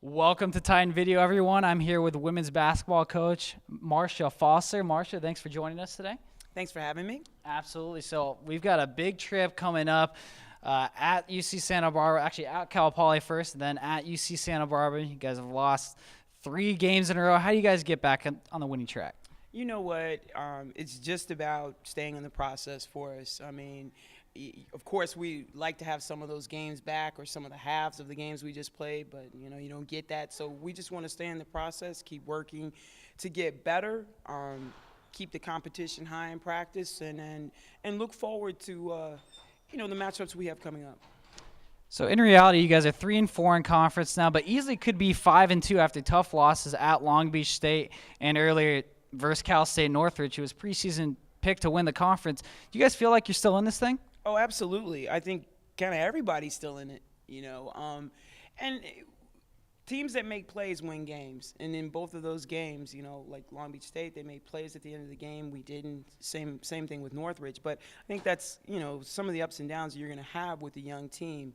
Welcome to Titan Video, everyone. I'm here with women's basketball coach Marcia Foster. Marcia, thanks for joining us today. Thanks for having me. Absolutely. So we've got a big trip coming up at UC Santa Barbara, actually at Cal Poly first, and then at UC Santa Barbara. You guys have lost 3 games in a row. How do you guys get back on the winning track? You know what? It's just about staying in the process for us. I mean, of course, we like to have some of those games back or some of the halves of the games we just played, but, you don't get that. So we just want to stay in the process, keep working to get better, keep the competition high in practice, and look forward to, the matchups we have coming up. So in reality, you guys are 3-4 in conference now, but easily could be 5-2 after tough losses at Long Beach State and earlier versus Cal State Northridge, who was preseason picked to win the conference. Do you guys feel like you're still in this thing? Oh, absolutely. I think kind of everybody's still in it, and teams that make plays win games. And in both of those games, like Long Beach State, they made plays at the end of the game. We didn't. Same thing with Northridge. But I think that's, some of the ups and downs you're going to have with a young team.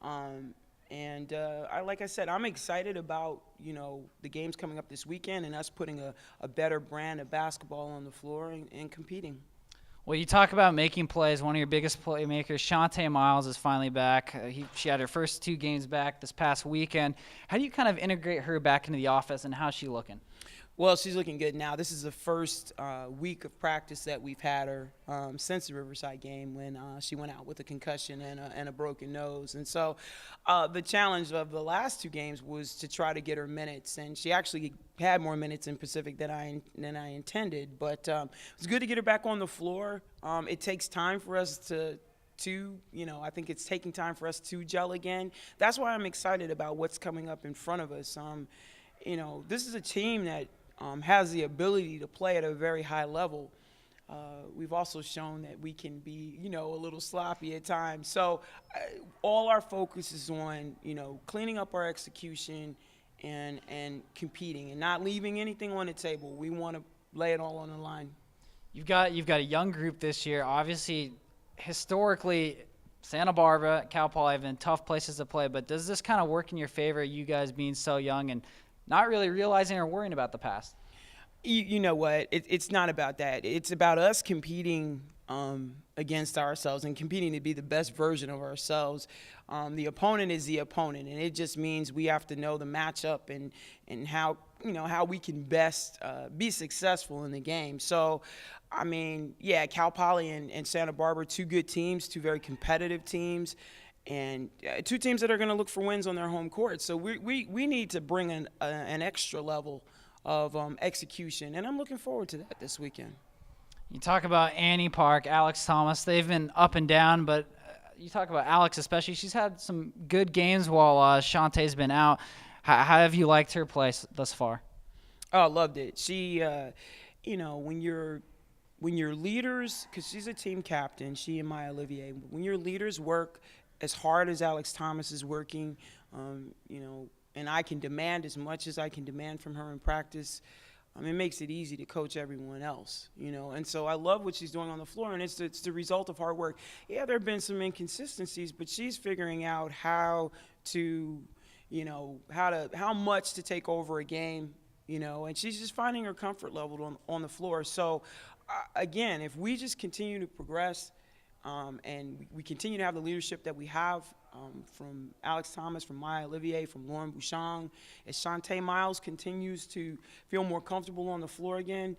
Like I said, I'm excited about, the games coming up this weekend and us putting a better brand of basketball on the floor and competing. Well, you talk about making plays. One of your biggest playmakers, Shantae Miles, is finally back. She had her first 2 games back this past weekend. How do you kind of integrate her back into the offense, and how's she looking? Well, she's looking good now. This is the first week of practice that we've had her since the Riverside game when she went out with a concussion and a broken nose. And so the challenge of the last 2 games was to try to get her minutes. And she actually had more minutes in Pacific than I intended. But it was good to get her back on the floor. It takes time for us to I think it's taking time for us to gel again. That's why I'm excited about what's coming up in front of us. This is a team that has the ability to play at a very high level. We've also shown that we can be, a little sloppy at times. So all our focus is on, cleaning up our execution and competing and not leaving anything on the table. We want to lay it all on the line. You've got a young group this year. Obviously, historically, Santa Barbara, Cal Poly have been tough places to play, but does this kind of work in your favor, you guys being so young and not really realizing or worrying about the past? You know what? It's not about that. It's about us competing against ourselves and competing to be the best version of ourselves. The opponent is the opponent, and it just means we have to know the matchup and how we can best be successful in the game. So, Cal Poly and Santa Barbara, 2 good teams, 2 very competitive teams. And 2 teams that are going to look for wins on their home court. So we need to bring an extra level of execution, and I'm looking forward to that this weekend. You talk about Annie Park, Alex Thomas. They've been up and down, but you talk about Alex especially. She's had some good games while Shantae's been out. How have you liked her play thus far? Oh, I loved it. She, when your leaders, because she's a team captain, she and Maya Olivier, when your leaders work as hard as Alex Thomas is working, and I can demand as much as I can demand from her in practice, it makes it easy to coach everyone else, And so I love what she's doing on the floor, and it's the result of hard work. Yeah, there have been some inconsistencies, but she's figuring out how to, how much to take over a game, and she's just finding her comfort level on the floor. So, again, if we just continue to progress, and we continue to have the leadership that we have from Alex Thomas, from Maya Olivier, from Lauren Bouchon, as Shantae Miles continues to feel more comfortable on the floor again,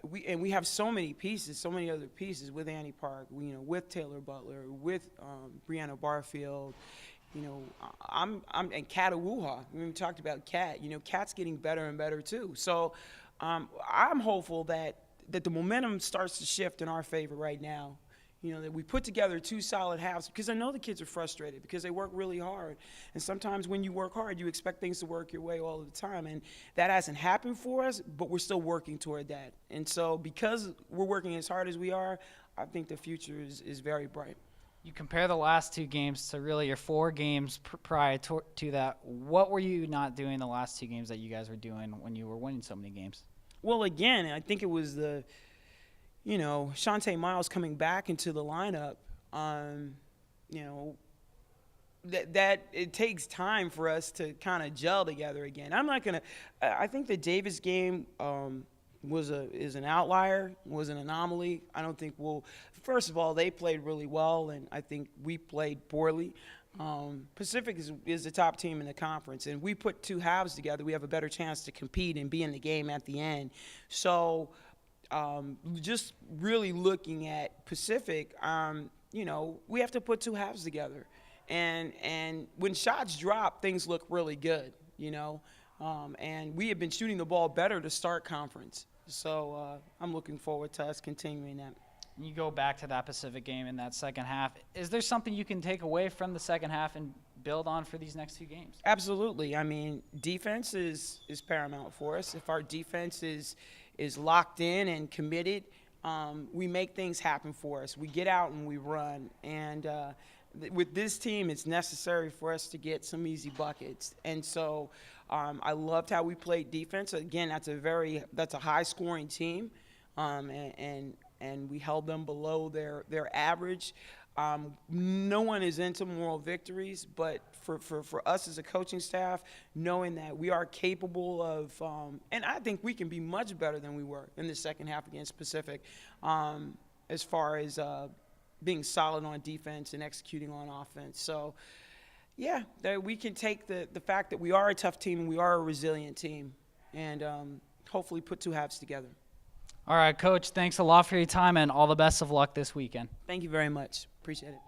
we have so many other pieces with Annie Park, with Taylor Butler, with Brianna Barfield, and Kat Awuha. We talked about Kat. Kat's getting better and better too. So I'm hopeful that the momentum starts to shift in our favor right now. That we put together 2 solid halves, because I know the kids are frustrated because they work really hard. And sometimes when you work hard, you expect things to work your way all the time. And that hasn't happened for us, but we're still working toward that. And so because we're working as hard as we are, I think the future is very bright. You compare the last 2 games to really your 4 games prior to that. What were you not doing the last 2 games that you guys were doing when you were winning so many games? Well, again, I think it was Shantae Miles coming back into the lineup, that it takes time for us to kind of gel together again. I'm not gonna. I think the Davis game is an outlier, was an anomaly. I don't think we'll. First of all, they played really well, and I think we played poorly. Pacific is the top team in the conference, and we put two halves together. We have a better chance to compete and be in the game at the end. So, just really looking at Pacific, we have to put two halves together. And when shots drop, things look really good, and we have been shooting the ball better to start conference. So I'm looking forward to us continuing that. You go back to that Pacific game in that second half. Is there something you can take away from the second half and build on for these next two games? Absolutely. I mean, defense is paramount for us. If our defense is locked in and committed, we make things happen for us. We get out and we run. And with this team, it's necessary for us to get some easy buckets. And so I loved how we played defense. Again, that's a high-scoring team, and we held them below their average. No one is into moral victories, but for us as a coaching staff, knowing that we are capable of and I think we can be much better than we were in the second half against Pacific as far as being solid on defense and executing on offense. So, yeah, that we can take the fact that we are a tough team and we are a resilient team and hopefully put two halves together. All right, Coach, thanks a lot for your time and all the best of luck this weekend. Thank you very much. Appreciate it.